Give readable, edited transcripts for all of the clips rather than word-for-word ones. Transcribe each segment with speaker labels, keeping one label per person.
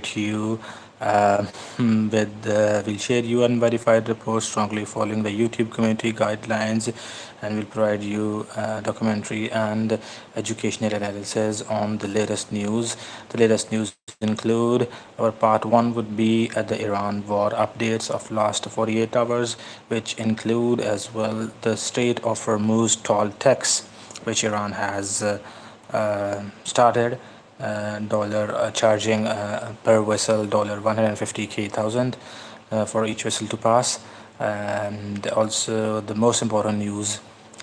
Speaker 1: provide you we'll share you unverified reports strongly following the YouTube community guidelines, and we'll provide you documentary and educational analysis on the latest news. The latest news include our part one would be the Iran war updates of last 48 hours, which include as well the Strait of Hormuz toll tax, which Iran has started dollar charging per vessel dollar 150k thousand for each vessel to pass. And also the most important news,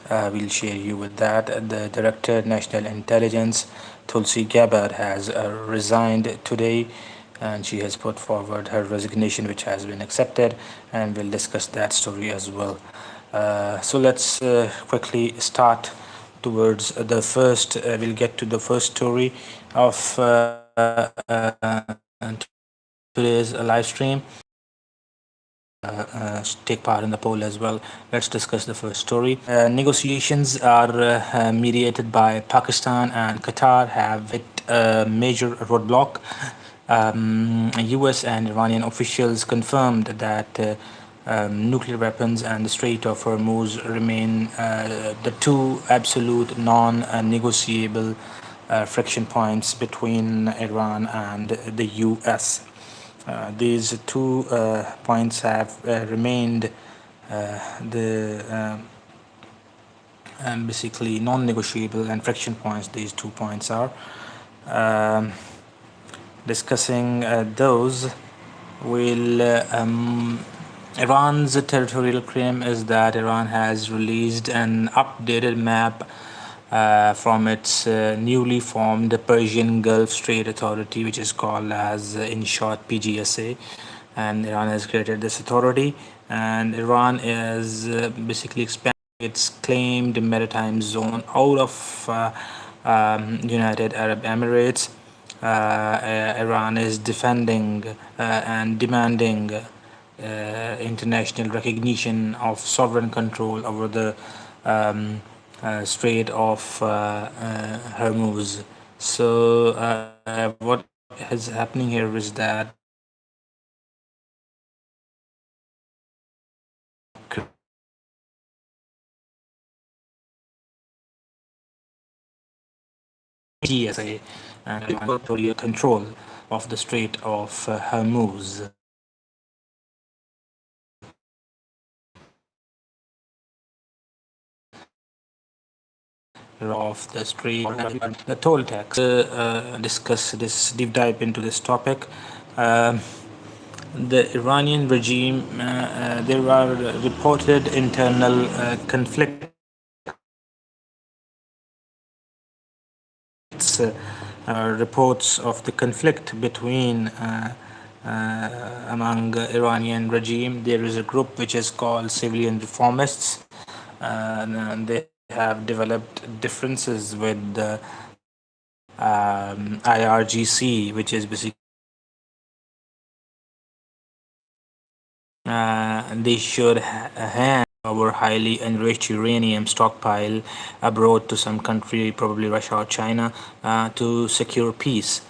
Speaker 1: we'll share you with that. The Director National Intelligence Tulsi Gabbard has resigned today, and she has put forward her resignation, which has been accepted, and we'll discuss that story as well. So let's quickly start towards the first. We'll get to the first story of today's live stream. Take part in the poll as well. Let's discuss the first story. Negotiations are mediated by Pakistan and Qatar have hit a major roadblock. US and Iranian officials confirmed that nuclear weapons and the Strait of Hormuz remain the two absolute non-negotiable friction points between Iran and the US. These two points have remained the basically non-negotiable and friction points. These 2 points are discussing those. Will Iran's territorial claim is that Iran has released an updated map from its newly formed Persian Gulf Strait Authority, which is called as, in short, PGSA. And Iran has created this authority, and Iran is basically expanding its claimed maritime zone out of United Arab Emirates. Iran is defending and demanding international recognition of sovereign control over the Strait of Hormuz. So what is happening here is that GSA and territorial control of the Strait of Hormuz. Of the strait, the toll tax. Discuss this, deep dive into this topic. The Iranian regime, there are reported internal conflicts reports of the conflict between among Iranian regime. There is a group which is called civilian reformists, and they have developed differences with the IRGC, which is basically they should hand our highly enriched uranium stockpile abroad to some country, probably Russia or China, to secure peace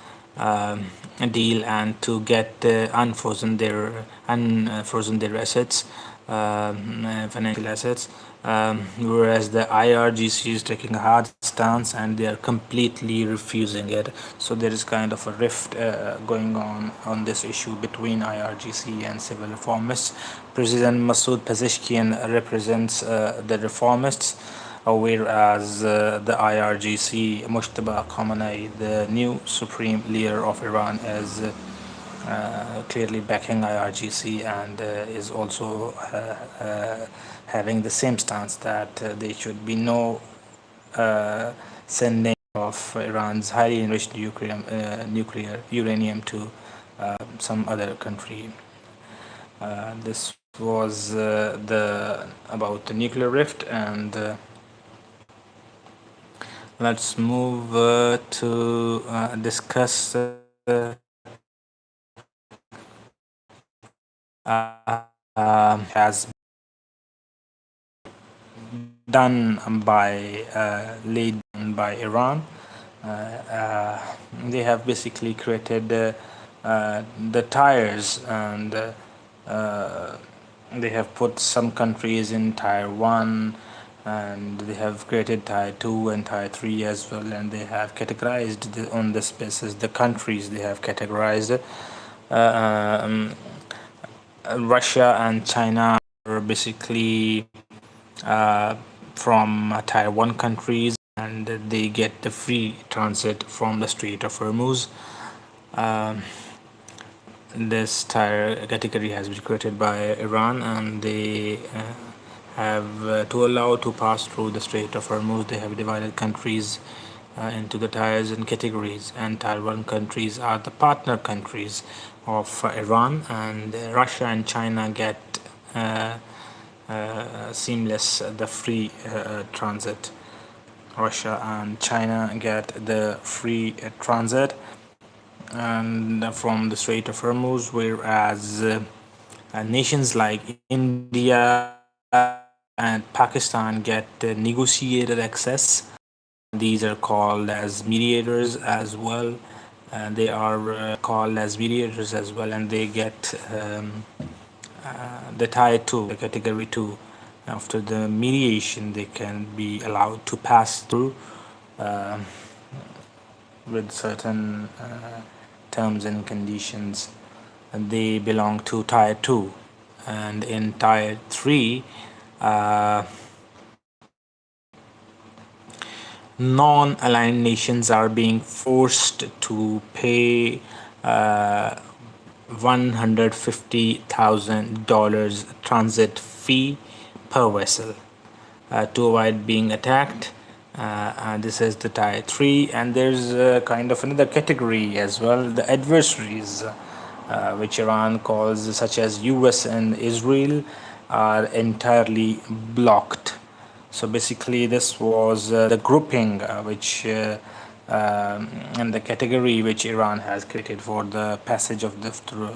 Speaker 1: deal and to get unfrozen their assets, financial assets. Whereas the IRGC is taking a hard stance and they are completely refusing it. So there is kind of a rift going on this issue between IRGC and civil reformists. President Masoud Pezeshkian represents the reformists, whereas the IRGC, Mujtaba Khamenei, the new supreme leader of Iran, is clearly backing IRGC and is also having the same stance that there should be no sending of Iran's highly enriched nuclear uranium to some other country. This was the about the nuclear rift, and let's move to discuss has done by laid by Iran. They have basically created the tires, and they have put some countries in tier 1, and they have created tier 2 and tier 3 as well, and they have categorized on this basis the countries they have categorized. uh, um, Russia and China are basically uh, from tier 1 countries, and they get the free transit from the Strait of Hormuz. Um, this tier category has been created by Iran, and they have to allow to pass through the Strait of Hormuz. They have divided countries into the tiers and categories, and tier 1 countries are the partner countries of Iran, and Russia and China get uh, seamless the free transit. Russia and China get the free transit and from the Strait of Hormuz, whereas nations like India and Pakistan get negotiated access. These are called as mediators as well. They are called as mediators as well, and they get the tier 2, the category 2. After the mediation, they can be allowed to pass through uh, with certain terms and conditions. And they belong to tier 2. And in tier 3, uh, non-aligned nations are being forced to pay $150,000 transit fee per vessel to avoid being attacked. And this is the tier 3, and there's kind of another category as well, the adversaries, which Iran calls, such as US and Israel, are entirely blocked. So basically, this was the grouping which and the category which Iran has created for the passage of the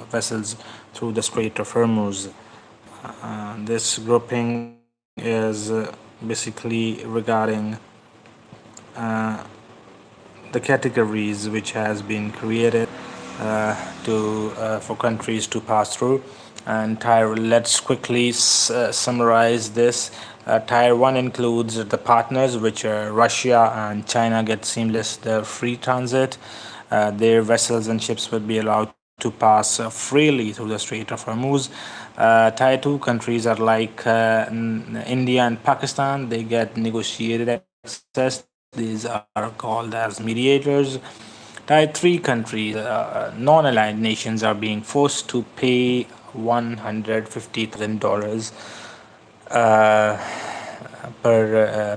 Speaker 1: vessels through the Strait of Hormuz. This grouping is basically regarding the categories which has been created to for countries to pass through. And let's quickly summarize this. Tier 1 includes the partners, which are Russia and China, get seamless the free transit. Their vessels and ships will be allowed to pass freely through the Strait of Hormuz. Tier 2 countries are like India and Pakistan. They get negotiated access. These are called as mediators. Tier 3 countries, non-aligned nations, are being forced to pay $150,000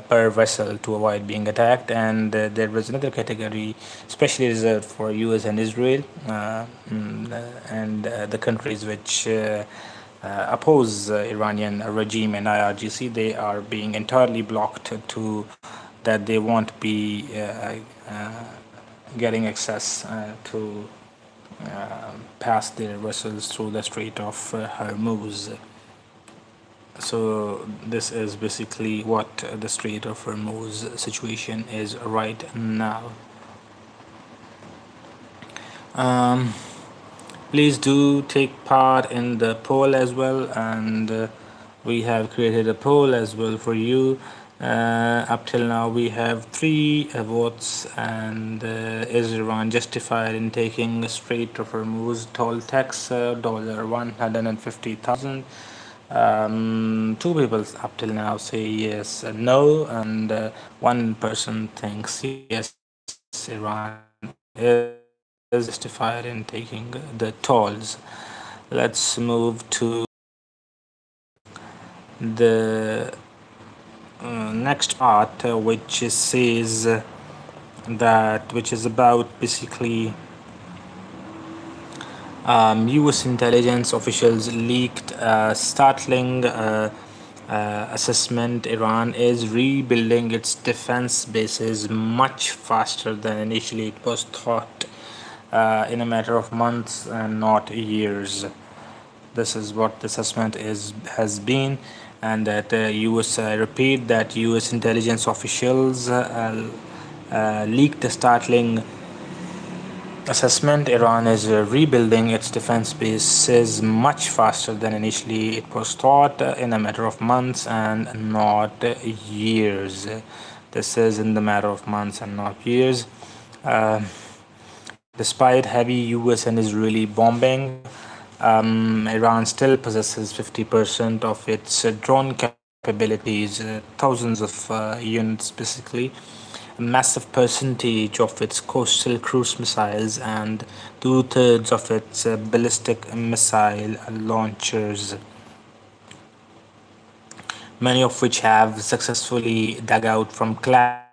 Speaker 1: per vessel to avoid being attacked. And there was another category specially reserved for US and Israel, and the countries which oppose Iranian regime and IRGC. They are being entirely blocked to that they won't be getting access to pass their vessels through the Strait of Hormuz. So this is basically what the Strait of Hormuz situation is right now. Please do take part in the poll as well, and we have created a poll as well for you. Up till now we have 3 votes, and is Iran justified in taking Strait of Hormuz toll tax $150,000? 2 people up till now say yes and no, and 1 person thinks yes, Iran is justified in taking the tolls. Let's move to the next part, which says which is about basically US intelligence officials leaked a startling assessment. Iran is rebuilding its defense bases much faster than initially it was thought, in a matter of months and not years. This is what the assessment has been, and that US repeat that US intelligence officials leaked a startling assessment, Iran is rebuilding its defense bases much faster than initially it was thought, in a matter of months and not years. This is in the matter of months and not years. Uh, Despite heavy US and Israeli bombing, Iran still possesses 50% of its drone capabilities, thousands of units basically, a massive percentage of its coastal cruise missiles, and two-thirds of its ballistic missile launchers, many of which have successfully dug out from collapsed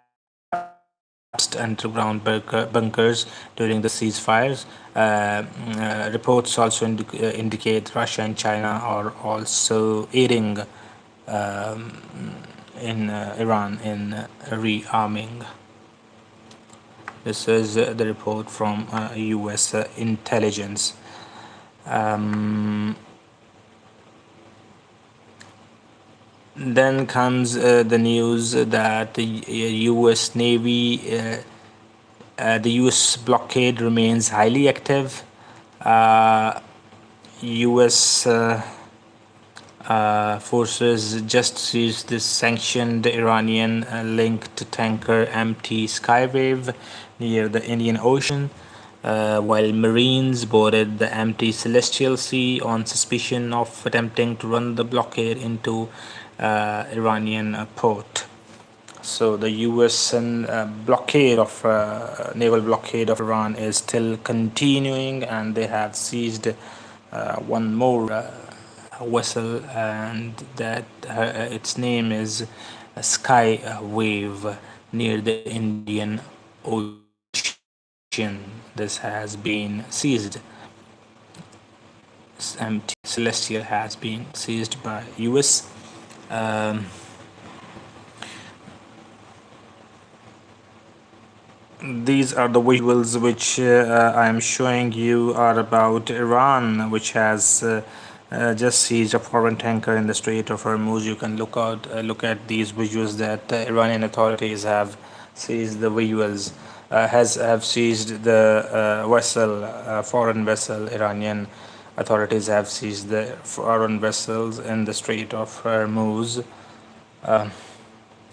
Speaker 1: underground bunkers during the ceasefires. Reports also indicate Russia and China are also aiding in Iran in rearming. This is the report from US intelligence. Um, then comes the news that the US Navy, the US blockade remains highly active. US forces just seized this sanctioned Iranian linked tanker MT Skywave near the Indian Ocean, while Marines boarded the MT Celestial Sea on suspicion of attempting to run the blockade into Iranian port. So the U.S. and naval blockade of Iran is still continuing, and they have seized one more vessel, and that its name is Sky Wave near the Indian Ocean. This has been seized. MT Celestial has been seized by U.S. Um, These are the visuals which I am showing you are about Iran, which has just seized a foreign tanker in the Strait of Hormuz. You can look at these visuals that Iranian authorities have seized the visuals, have seized the vessel, foreign vessel. Iranian authorities have seized the foreign vessels in the Strait of Hormuz. Uh,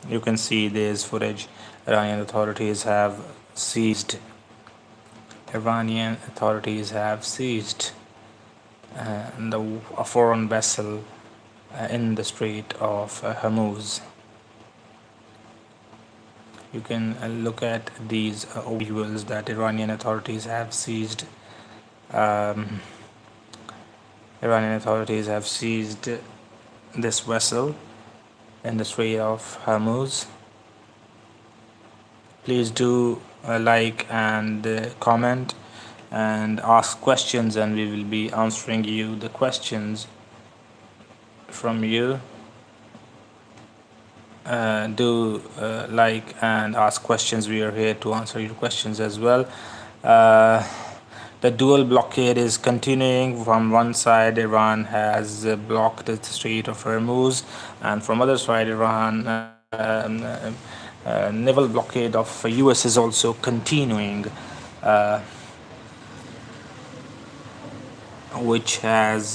Speaker 1: you can see this footage. Iranian authorities have seized. Iranian authorities have seized a foreign vessel in the Strait of Hormuz. You can look at these visuals that Iranian authorities have seized. Um, Iranian authorities have seized this vessel in the Strait of Hormuz. Please do like and comment and ask questions, and we will be answering you the questions from you. Do like and ask questions. We are here to answer your questions as well. The dual blockade is continuing. From one side, Iran has blocked the Strait of Hormuz, and from other side, Iran naval blockade of US is also continuing, which has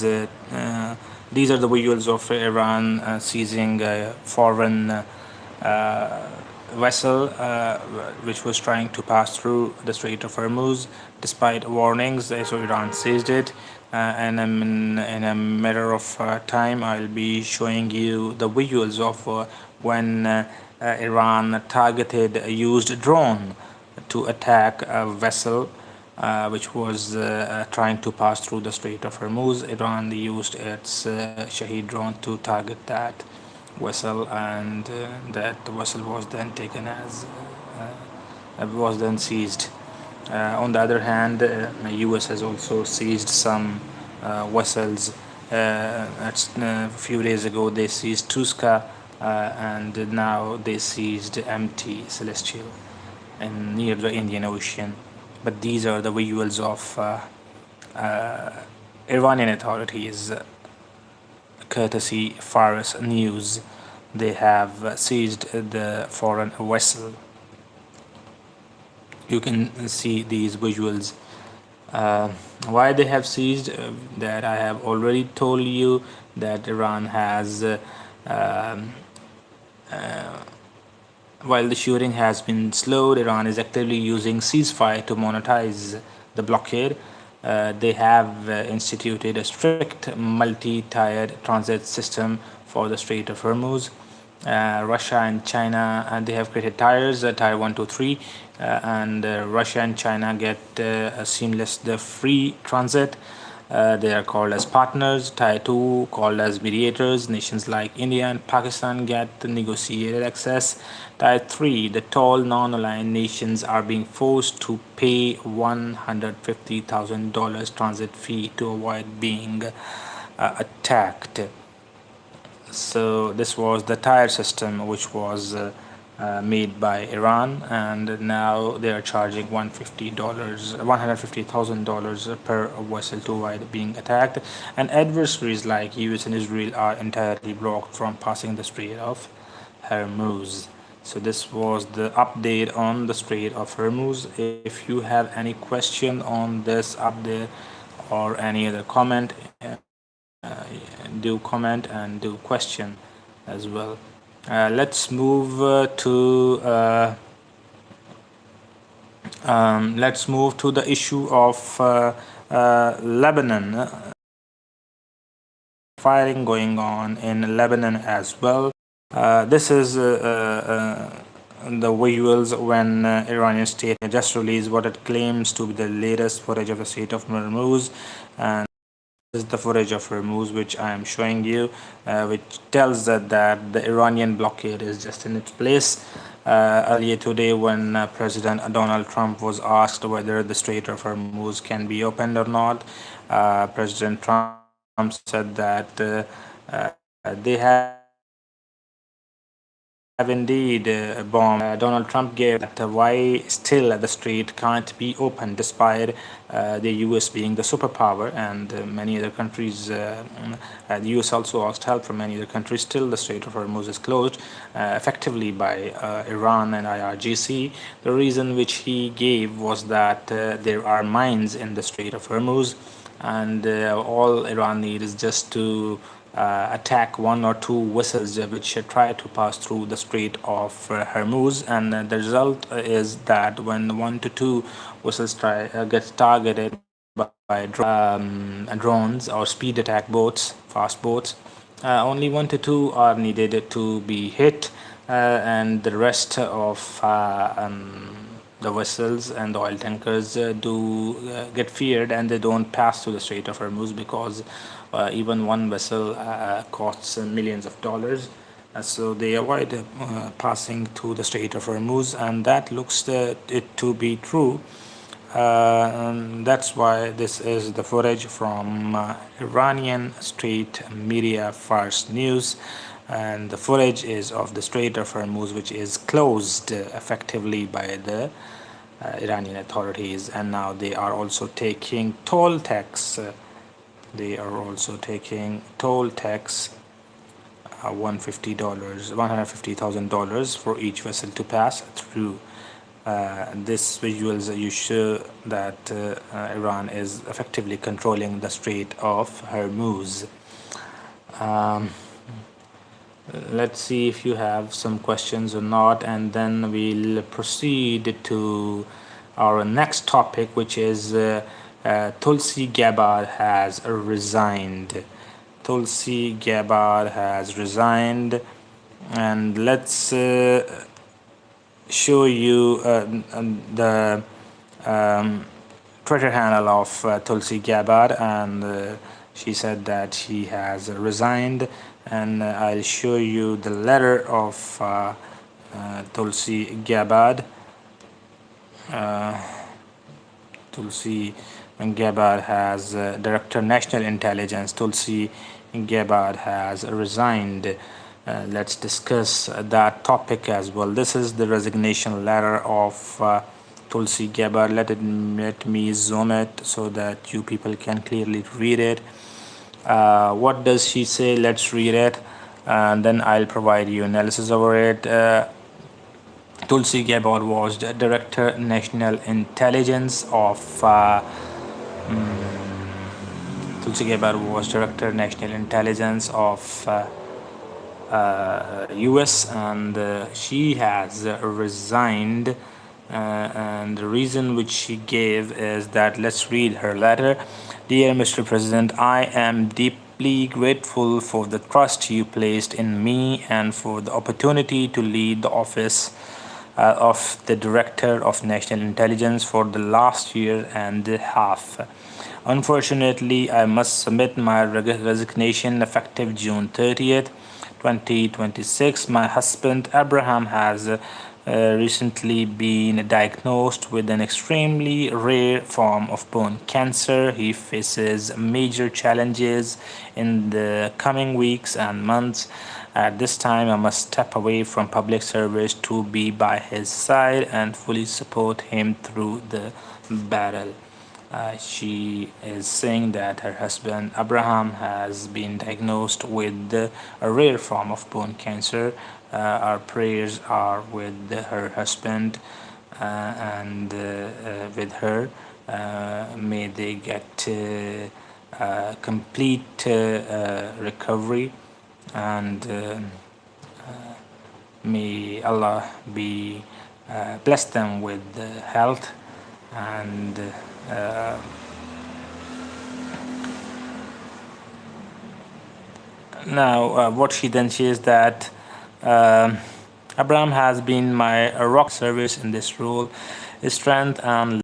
Speaker 1: these are the visuals of Iran seizing a foreign vessel which was trying to pass through the Strait of Hormuz. Despite warnings, so Iran seized it. And in a matter of time, I'll be showing you the visuals of when Iran targeted a used drone to attack a vessel which was trying to pass through the Strait of Hormuz. Iran used its Shahid drone to target that vessel, and that vessel was then taken as was then seized. On the other hand, the U.S. has also seized some vessels. A few days ago, they seized Tuska, and now they seized MT Celestial near the Indian Ocean. But these are the visuals of Iranian authorities, courtesy Faris News. They have seized the foreign vessel. You can see these visuals Uh, why they have seized, that I have already told you, that Iran has um, while the shooting has been slowed, Iran is actively using ceasefire to monetize the blockade. They have instituted a strict multi-tiered transit system for the Strait of Hormuz. Russia and China, and they have created tiers, tier 1, 2, 3, and Russia and China get a seamless, the free transit. They are called as partners. Tier 2 called as mediators. Nations like India and Pakistan get the negotiated access. Tier 3, the tall non-aligned nations are being forced to pay $150,000 transit fee to avoid being attacked. So this was the tire system, which was made by Iran, and now they are charging $150,000 per vessel to avoid being attacked. And adversaries like US and Israel are entirely blocked from passing the Strait of Hormuz. So this was the update on the Strait of Hormuz. If you have any question on this update or any other comment, do comment and do question as well. Let's move to the issue of Lebanon. Firing going on in Lebanon as well. This is the visuals when Iranian state just released what it claims to be the latest footage of the Strait of Hormuz, and this is the footage of Hormuz which I am showing you, which tells that the Iranian blockade is just in its place. Earlier today, when President Donald Trump was asked whether the Strait of Hormuz can be opened or not, President Trump said that they have indeed bombed. Donald Trump gave that why still the strait can't be opened despite the US being the superpower and many other countries. The US also asked help from many other countries. Still, the Strait of Hormuz is closed effectively by Iran and IRGC. The reason which he gave was that there are mines in the Strait of Hormuz, and all Iran needs is just to attack one or two vessels which try to pass through the Strait of Hormuz, and the result is that when 1 to 2 vessels gets targeted by drones or speed attack boats, fast boats, only 1 to 2 are needed to be hit, and the rest of the vessels and the oil tankers do get feared, and they don't pass through the Strait of Hormuz because even one vessel costs millions of dollars. So they avoid passing through the Strait of Hormuz, and that looks it to be true. That's why this is the footage from Iranian state media Fars News, and the footage is of the Strait of Hormuz, which is closed effectively by the Iranian authorities, and now they are also taking toll tax. They are also taking toll tax, $150,000 for each vessel to pass through. This visuals you show that Iran is effectively controlling the Strait of Hormuz. Let's see if you have some questions or not, and then we'll proceed to our next topic, which is Tulsi Gabbard has resigned. Tulsi Gabbard has resigned, and let's show you the Twitter handle of Tulsi Gabbard, and she said that she has resigned, and I'll show you the letter of Tulsi Gabbard. Tulsi Gabbard has Director National Intelligence. Tulsi Gabbard has resigned. Let's discuss that topic as well. This is the resignation letter of Tulsi Gabbard. Let me zoom it so that you people can clearly read it. What does she say? Let's read it, and then I'll provide you analysis over it. Tulsi Gabbard was the Director National Intelligence of Tulsi Gabbard was Director National Intelligence of US, and she has resigned. And the reason which she gave is that, let's read her letter. Dear Mr. President, I am deeply grateful for the trust you placed in me and for the opportunity to lead the office of the Director of National Intelligence for the last year and a half. Unfortunately, I must submit my resignation effective June 30th, 2026. My husband Abraham has recently been diagnosed with an extremely rare form of bone cancer. He faces major challenges in the coming weeks and months. At this time, I must step away from public service to be by his side and fully support him through the battle. She is saying that her husband Abraham has been diagnosed with a rare form of bone cancer. Our prayers are with her husband and with her. May they get complete recovery, and may Allah be bless them with health. And now what she then says that Abraham has been my rock service in this role, strength and